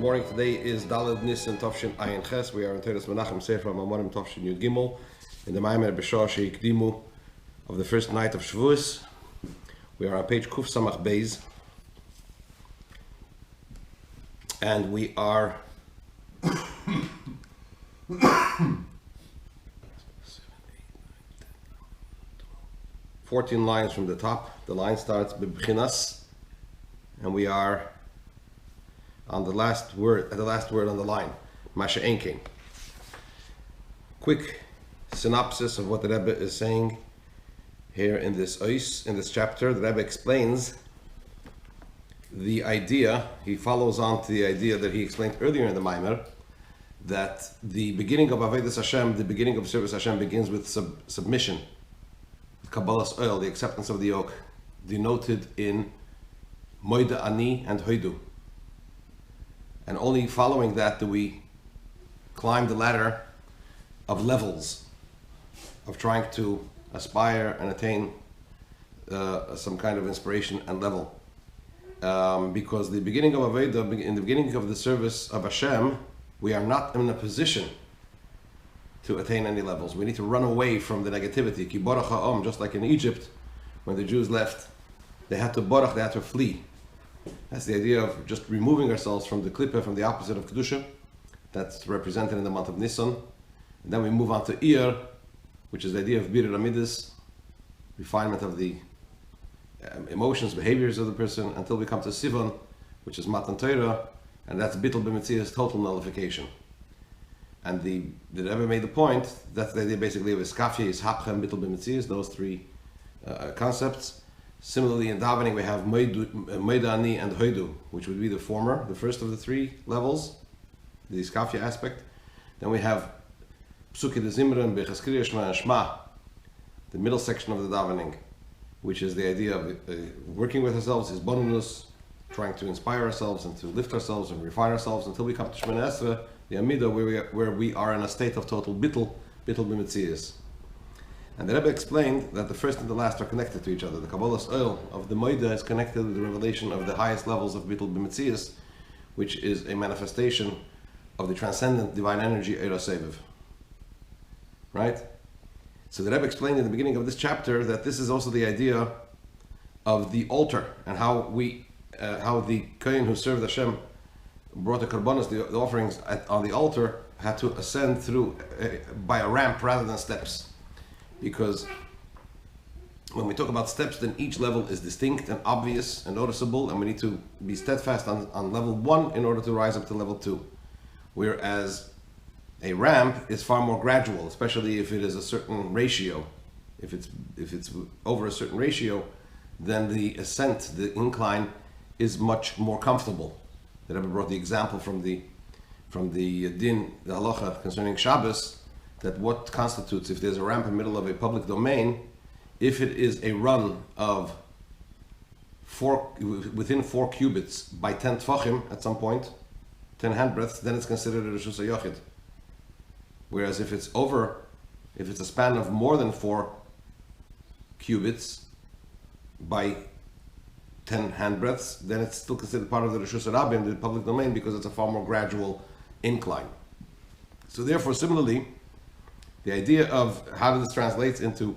morning. Today is Daled Nisan Tofshin Ayin Ches. We are in Teres Menachem Sefer Mamar Tofshin Shehikdimu in the Mamar Shehikdimu of the first night of Shavuos. We are on page Kuf Samach Beis, and we are 14 lines from the top. The line starts B'Bchinas, and we are on the last word, on the line, Masha Enkein. Quick synopsis of what the Rebbe is saying here in this chapter. The Rebbe explains the idea. He follows on to the idea that he explained earlier in the Mamar, that the beginning of Avodas Hashem, the beginning of service Hashem, begins with submission, Kabbalah's oil, the acceptance of the yoke, denoted in Moida Ani and Hoidu. And only following that do we climb the ladder of levels, of trying to aspire and attain some kind of inspiration and level. Because the beginning of Avodah, in the beginning of the service of Hashem, we are not in a position to attain any levels. We need to run away from the negativity. Ki borach ha'om, just like in Egypt, when the Jews left, they had to flee. That's the idea of just removing ourselves from the klippah, from the opposite of Kedusha. That's represented in the month of Nisan. And then we move on to Iyar, which is the idea of Birur Amidus, refinement of the emotions, behaviors of the person, until we come to Sivan, which is Matan Torah, and that's Bittul B'Metzias, total nullification. And the Rebbe made the point, that's the idea basically of Iskafia, Ishapcha, and Bittul B'Metzias, those three concepts. Similarly, in davening, we have Moida Ani and Hoidu, which would be the former, the first of the three levels, the Iskafia aspect. Then we have Psuke de Zimran, Bechazkiriya Shema and Shema, the middle section of the davening, which is the idea of working with ourselves, his bonus, trying to inspire ourselves and to lift ourselves and refine ourselves until we come to Shemana Esrei, the Amidah, where we are in a state of total Bittul B'Metzias. And the Rebbe explained that the first and the last are connected to each other. The Kabbalah's oil of the Moida is connected with the revelation of the highest levels of Bittul B'Metzias, which is a manifestation of the transcendent divine energy Eros Seviv. Right? So the Rebbe explained in the beginning of this chapter that this is also the idea of the altar, and how the Kohen who served Hashem brought the karbanos, the offerings on the altar, had to ascend through by a ramp rather than steps. Because when we talk about steps, then each level is distinct and obvious and noticeable, and we need to be steadfast on level 1 in order to rise up to level 2. Whereas a ramp is far more gradual, especially if it is a certain ratio. If it's over a certain ratio, then the ascent, the incline, is much more comfortable. The Rebbe brought the example from the din, the halacha concerning Shabbos, that what constitutes, if there's a ramp in the middle of a public domain, if it is a run of within 4 cubits by 10 tfachim at some point, 10 handbreadths, then it's considered a Reshus HaYochid. Whereas if it's a span of more than 4 cubits by 10 handbreadths, then it's still considered part of the Reshus HaRabim, the public domain, because it's a far more gradual incline. So therefore, similarly, the idea of how this translates into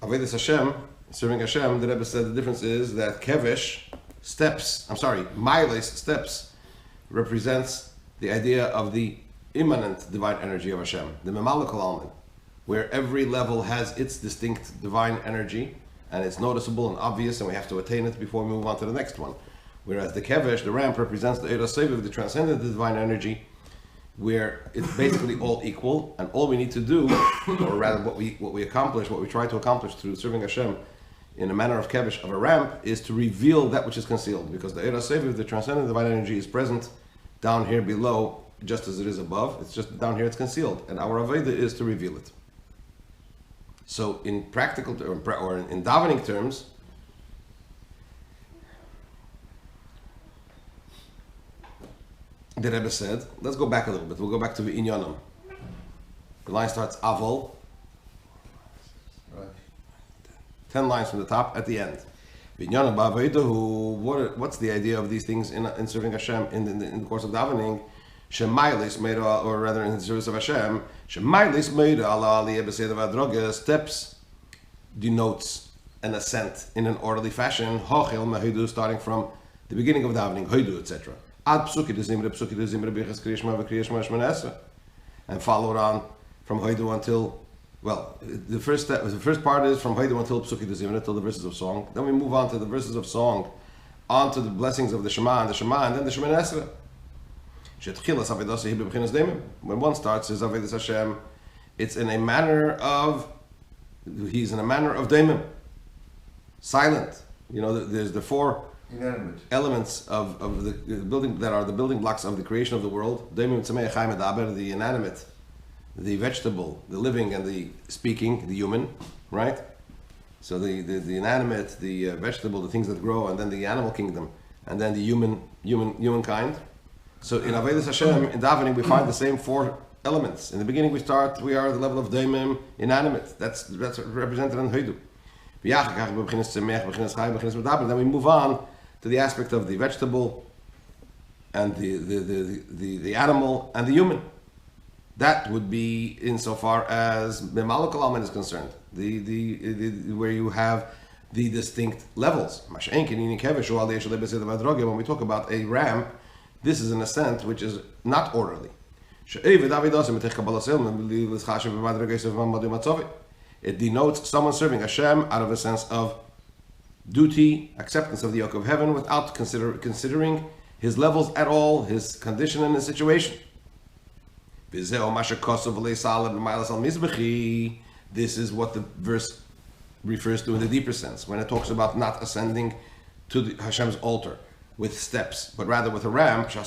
Avodas Hashem, serving Hashem, the Rebbe said the difference is that Kevesh, Miles, steps, represents the idea of the immanent divine energy of Hashem, the Memalekal Alman, where every level has its distinct divine energy, and it's noticeable and obvious, and we have to attain it before we move on to the next one. Whereas the Kevesh, the ramp, represents the Eros Seviv, the transcendent divine energy, where it's basically all equal, and all we need to do, or rather what we accomplish, what we try to accomplish through serving Hashem in a manner of kevesh, of a ramp, is to reveal that which is concealed, because the Eros Seviv, the transcendent divine energy, is present down here below, just as it is above. It's just down here it's concealed, and our avodah is to reveal it. So in practical or in davening terms, the Rebbe said, let's go back a little bit. We'll go back to the Inyanim. The line starts Avol. Right. 10 lines from the top at the end. What's the idea of these things in serving Hashem in the course of davening? Shemailis made, or rather in the service of Hashem, Shemailis made ala aliyah b'seidav adroga. Steps denotes an ascent in an orderly fashion. Hochel mehidu, starting from the beginning of davening, hoidu, etc. Ad psuki dezimre b'chas kriyishma v'kriyishma shmanesa, and followed on from hoidu until. Well, the first part is from hoidu until psuki dezimre, until the verses of song. Then we move on to the verses of song, on to the blessings of the Shema, and then the Shemana Esrei. When one starts his Avodas Hashem, it's in a manner of daimim, silent. You know, there's the four inanimate elements of the building that are the building blocks of the creation of the world. Daimim, tzemei, chayim, adaber, the inanimate, the vegetable, the living, and the speaking, the human, right? So the inanimate, the vegetable, the things that grow, and then the animal kingdom, and then the humankind. So in Avodas Hashem, in davening, we find the same four elements. In the beginning, we are at the level of daimim, inanimate. That's represented in hoidu. Then we move on to the aspect of the vegetable, and the animal, and the human. That would be insofar as Memaluk Alaman is concerned, where you have the distinct levels. When we talk about a ramp, this is an ascent which is not orderly. It denotes someone serving Hashem out of a sense of duty, acceptance of the yoke of heaven, without considering his levels at all, his condition and his situation. This is what the verse refers to in the deeper sense, when it talks about not ascending to Hashem's altar with steps, but rather with a ramp. In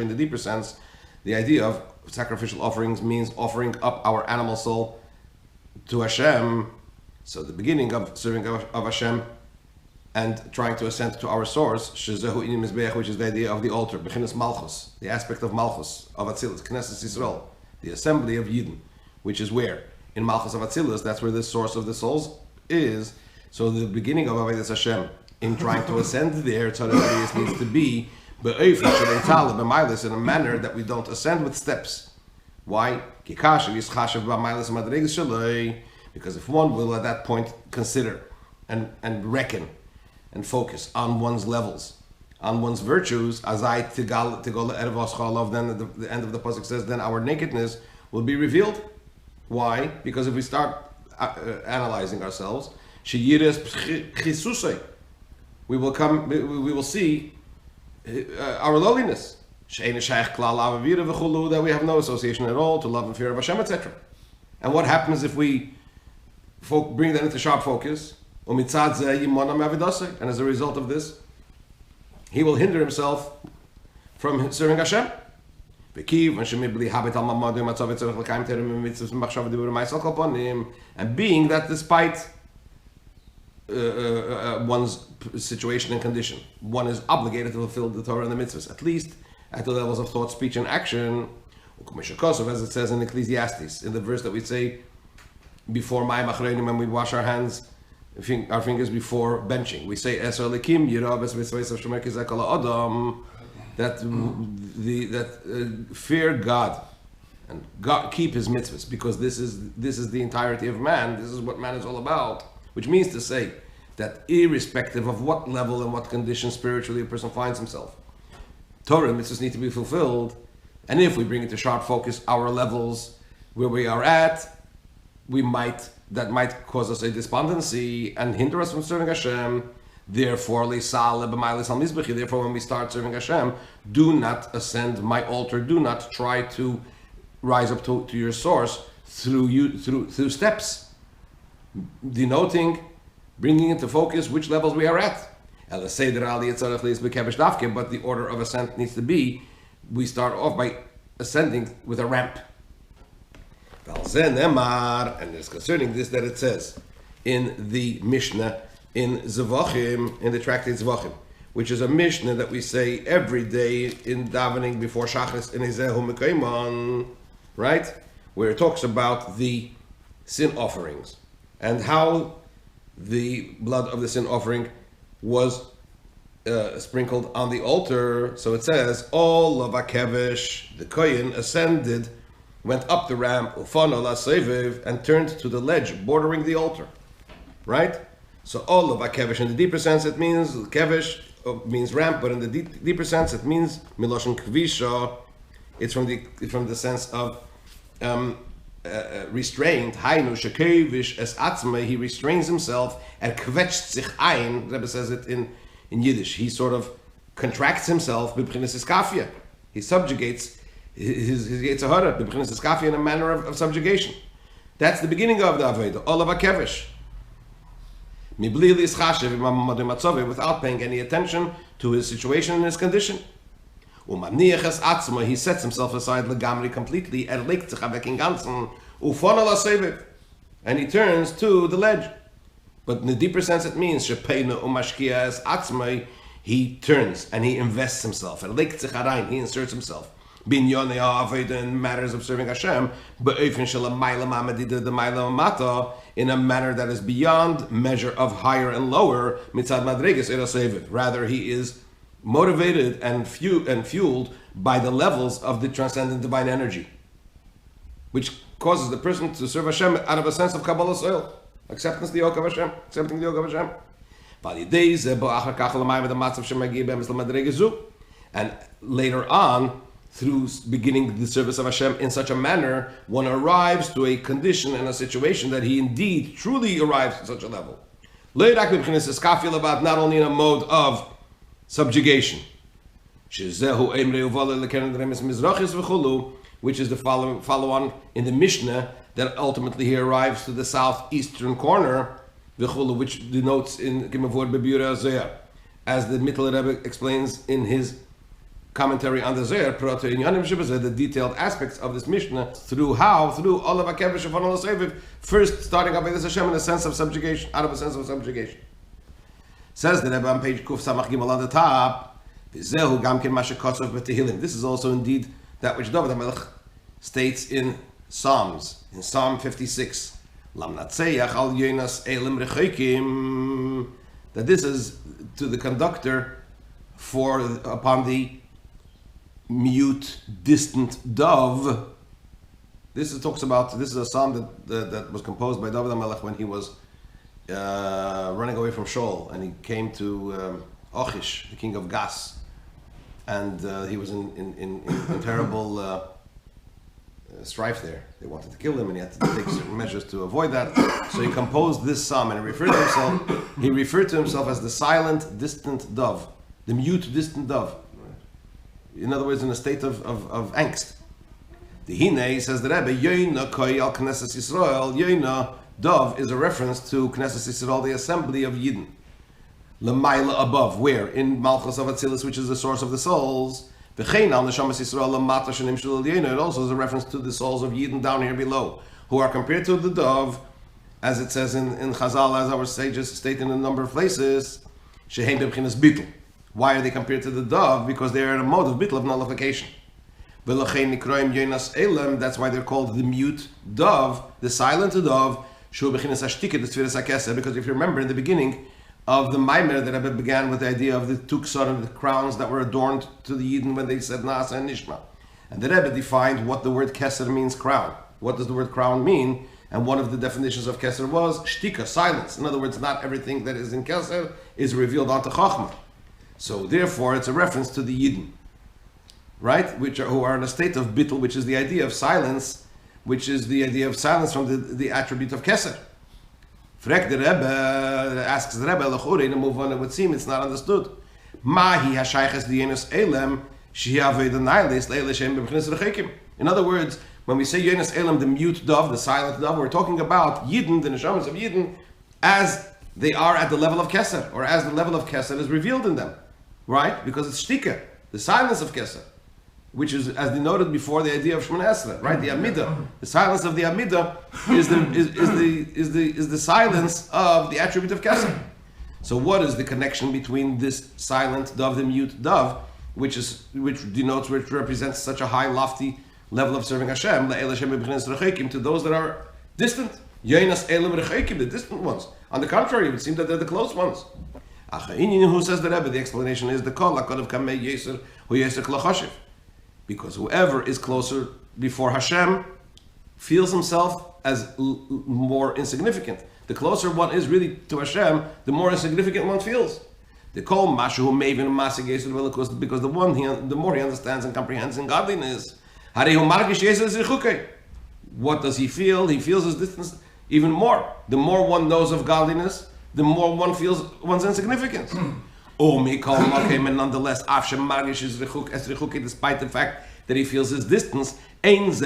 the deeper sense, the idea of sacrificial offerings means offering up our animal soul to Hashem. So the beginning of serving of Hashem and trying to ascend to our source, which is the idea of the altar, Malchus, the aspect of Malchus, of Atzilus, Knesset Yisrael, the assembly of Yidden, which is where? In Malchus of Atzilus, that's where the source of the souls is. So the beginning of Avodas Hashem, in trying to ascend there, Tzaddik needs to be in a manner that we don't ascend with steps. Why? Because if one will at that point consider and reckon and focus on one's levels, on one's virtues, then the end of the pasuk says, then our nakedness will be revealed. Why? Because if we start analyzing ourselves, we will see our lowliness, that we have no association at all to love and fear of Hashem, etc. And what happens if we bring that into sharp focus? And as a result of this, he will hinder himself from serving Hashem. And being that despite one's situation and condition, one is obligated to fulfill the Torah and the mitzvahs, at least at the levels of thought, speech, and action, as it says in Ecclesiastes, in the verse that we say before Mayim Achreinim, when we wash our hands, our fingers before benching, we say Eser Lekim Yirah B'Sveisav Shomer Kizek Ala Adam, that fear God and God keep His mitzvahs, because this is the entirety of man. This is what man is all about. Which means to say that irrespective of what level and what condition spiritually a person finds himself, Torah and mitzvahs need to be fulfilled. And if we bring it to sharp focus our levels where we are at, that might cause us a despondency and hinder us from serving Hashem. Therefore, when we start serving Hashem, do not ascend my altar. Do not try to rise up to your source through steps, denoting, bringing into focus which levels we are at. But the order of ascent needs to be, we start off by ascending with a ramp. And it's concerning this that it says in the Mishnah in Zvachim, in the tractate Zvachim, which is a Mishnah that we say every day in davening before Shachris in Ezehu Mekayman, right? Where it talks about the sin offerings and how the blood of the sin offering was sprinkled on the altar. So it says, all of Akevish, the Kohen, ascended, went up the ramp, Ufana la Seviv, and turned to the ledge bordering the altar. Right? So all of Akevish, in the deeper sense, it means Kevish means ramp, but in the deeper sense, it means Miloshen Kvisha. It's from the sense of restrained. Hainu shekevish es atzmei. He restrains himself and kvetcht sich ein. Rebbe says it in Yiddish. He sort of contracts himself. B'bchinas iskafia. He subjugates his Yetzer Hara. B'bchinas iskafia in a manner of subjugation. That's the beginning of the Aveda. All of Akevish. Mibli lischashev imam matzove, without paying any attention to his situation and his condition. He sets himself aside legamri completely, and he turns to the ledge. But in the deeper sense, it means he turns and he invests himself. He inserts himself in matters of serving Hashem, in a manner that is beyond measure of higher and lower. Rather, he is motivated and fueled by the levels of the transcendent divine energy, which causes the person to serve Hashem out of a sense of Kabbalah soil, acceptance the yoke of Hashem, accepting the yoke of Hashem. And later on, through beginning the service of Hashem in such a manner, one arrives to a condition and a situation that he indeed truly arrives at such a level. Not only in a mode of subjugation, which is the follow-on in the Mishnah, that ultimately he arrives to the southeastern corner, which denotes in Gimavur Bebura Zeh, as the Mittel Rebbe explains in his commentary on the Zeh, the detailed aspects of this Mishnah, through all of Akevish of Allah Seviv, first starting up with this Hashem in a sense of subjugation, out of a sense of subjugation. Says the Rebbe on page Kuf Samach Gimel on the top, this is also indeed that which David HaMelech states in Psalms, in Psalm 56, that this is to the conductor upon the mute, distant dove. This is a psalm that was composed by David HaMelech when he was running away from Shaul, and he came to Achish, the king of Gas, and he was in terrible strife there. They wanted to kill him, and he had to take certain measures to avoid that. So he composed this psalm, and he referred to himself as the silent, distant dove, the mute, distant dove. In other words, in a state of angst. The Hine, says the Rebbe, Yoina koi al Knesset Yisrael. Yoina, dove, is a reference to Knesset Yisrael, the assembly of Yidden. Lamaila, above, where? In Malchus of Atzilus, which is the source of the souls. V'chein al Neshamas Yisrael lamata shenim shel Yoina. It also is a reference to the souls of Yidden down here below, who are compared to the dove, as it says in Chazal, as our sages state in a number of places, sheheim b'bchinas bittul. Why are they compared to the dove? Because they are in a mode of bittul, of nullification. That's why they're called the mute dove, the silent dove, because if you remember in the beginning of the Maimer that Rebbe began with the idea of the two ksarim, the crowns that were adorned to the Yidden when they said Nasa and Nishma. And the Rebbe defined what the word keser means, crown. What does the word crown mean? And one of the definitions of keser was shtika, silence. In other words, not everything that is in keser is revealed onto Chachma. So therefore, it's a reference to the Yidden, right? Who are in a state of bittul, which is the idea of silence, which is the idea of silence from the attribute of keser. Frek the Rebbe, asks the Rebbe, in a move on, it would seem it's not understood. Mahi hashayches dienus elem shiave the nihilis leile shem b'bchinas rechekim. In other words, when we say Yenis Elam, the mute dove, the silent dove, we're talking about Yidden, the neshamas of Yidden, as they are at the level of keser, or as the level of keser is revealed in them. Right? Because it's shtika, the silence of Keser, which is, as denoted before, the idea of Shemona Esrei, right? The Amidah, the silence of the Amidah is the silence of the attribute of Keser. So, what is the connection between this silent dove, the mute dove, which represents such a high, lofty level of serving Hashem, to those that are distant, Yoinas Elam Rechoikim, the distant ones. On the contrary, it would seem that they're the close ones. Who says the Rebbe? The explanation is the Kol HaKodev Kamei Yeser Hu Yeser Klachoshev. Because whoever is closer before Hashem feels himself as more insignificant. The closer one is really to Hashem, the more insignificant one feels. The Kol Mashu Mevin Masig Yeser, because the more he understands and comprehends in godliness. What does he feel? He feels his distance even more. The more one knows of godliness, the more one feels one's insignificance. And nonetheless, despite the fact that he feels his distance, this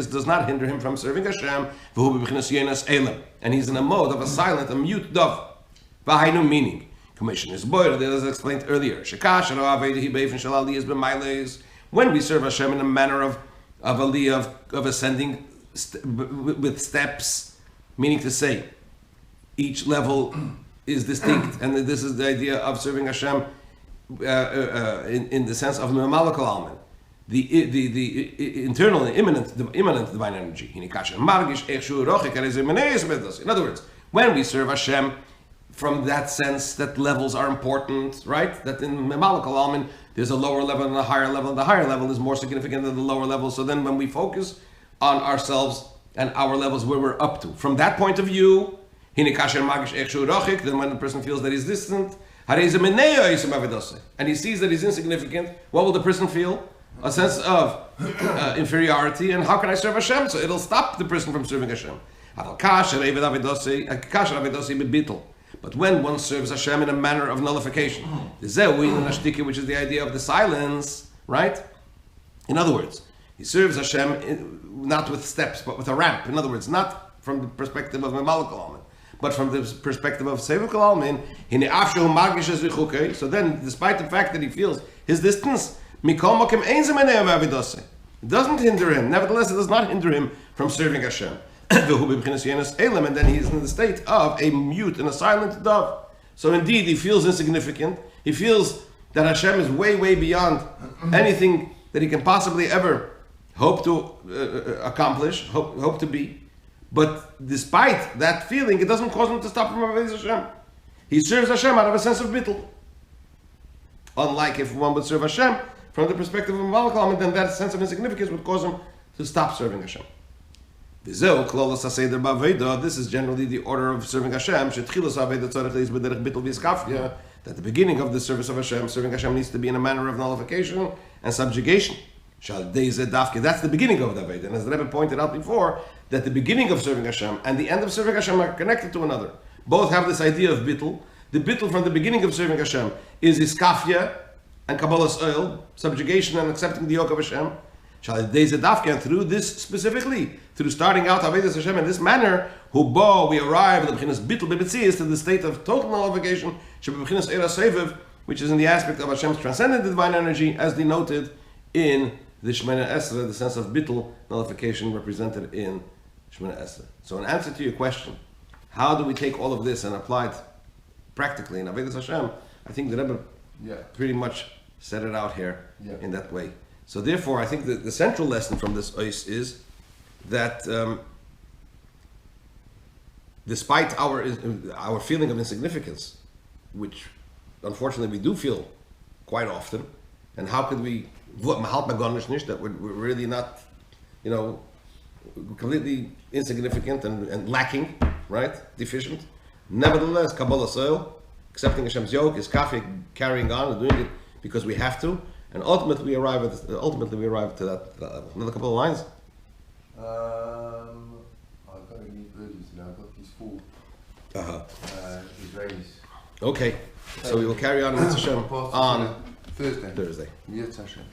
does not hinder him from serving Hashem. And he's in a mode of a silent, a mute dove. Meaning, Commission is boiled, as explained earlier. When we serve Hashem in a manner of aliyah, of ascending with steps, meaning to say, each level is distinct, and this is the idea of serving Hashem in the sense of Mamar Alman, the internal and immanent divine energy. In other words, when we serve Hashem from that sense that levels are important, right? That in Mamar Alman there's a lower level and a higher level, and the higher level is more significant than the lower level. So then when we focus on ourselves and our levels where we're up to, from that point of view, then when the person feels that he's distant, and he sees that he's insignificant, what will the person feel? A sense of inferiority, and how can I serve Hashem? So it'll stop the person from serving Hashem. But when one serves Hashem in a manner of nullification, which is the idea of the silence, right? In other words, he serves Hashem not with steps, but with a ramp. In other words, not from the perspective of Mamar Alman, but from the perspective of Sevuk Alman. So then, despite the fact that he feels his distance, it doesn't hinder him. Nevertheless, it does not hinder him from serving Hashem. And then he's in the state of a mute and a silent dove. So indeed, he feels insignificant. He feels that Hashem is way, way beyond anything that he can possibly ever hope to accomplish, hope to be. But despite that feeling, it doesn't cause him to stop from avodas Hashem. He serves Hashem out of a sense of bittul. Unlike if one would serve Hashem from the perspective of Mamar Alman, then that sense of insignificance would cause him to stop serving Hashem. This is generally the order of serving Hashem. That the beginning of the service of Hashem, serving Hashem, needs to be in a manner of nullification and subjugation. That's the beginning of the Aveda. And as the Rebbe pointed out before, that the beginning of serving Hashem and the end of serving Hashem are connected to another. Both have this idea of bittul. The bittul from the beginning of serving Hashem is iskafia and kabbalas oil, subjugation and accepting the yoke of Hashem. And through this specifically, through starting out avodas Hashem in this manner, we arrive to the state of total nullification, which is in the aspect of Hashem's transcendent divine energy, as denoted in the Shemona Esrei, the sense of bittul nullification represented in Shemona Esrei. So, in answer to your question, how do we take all of this and apply it practically in avodas Hashem? I think the Rebbe pretty much set it out here in that way. So therefore, I think that the central lesson from this ois is that despite our feeling of insignificance, which unfortunately we do feel quite often, and how could we that we're really not, completely insignificant and lacking, right, deficient. Nevertheless, kabbalas oil, accepting Hashem's yoke, is kafir, carrying on and doing it because we have to. And ultimately we arrive to that level. Another couple of lines. I've got any versions now. I've got these four Israelis. Okay, so we will carry on with Hashem on Thursday. Thursday. Yes, Hashem.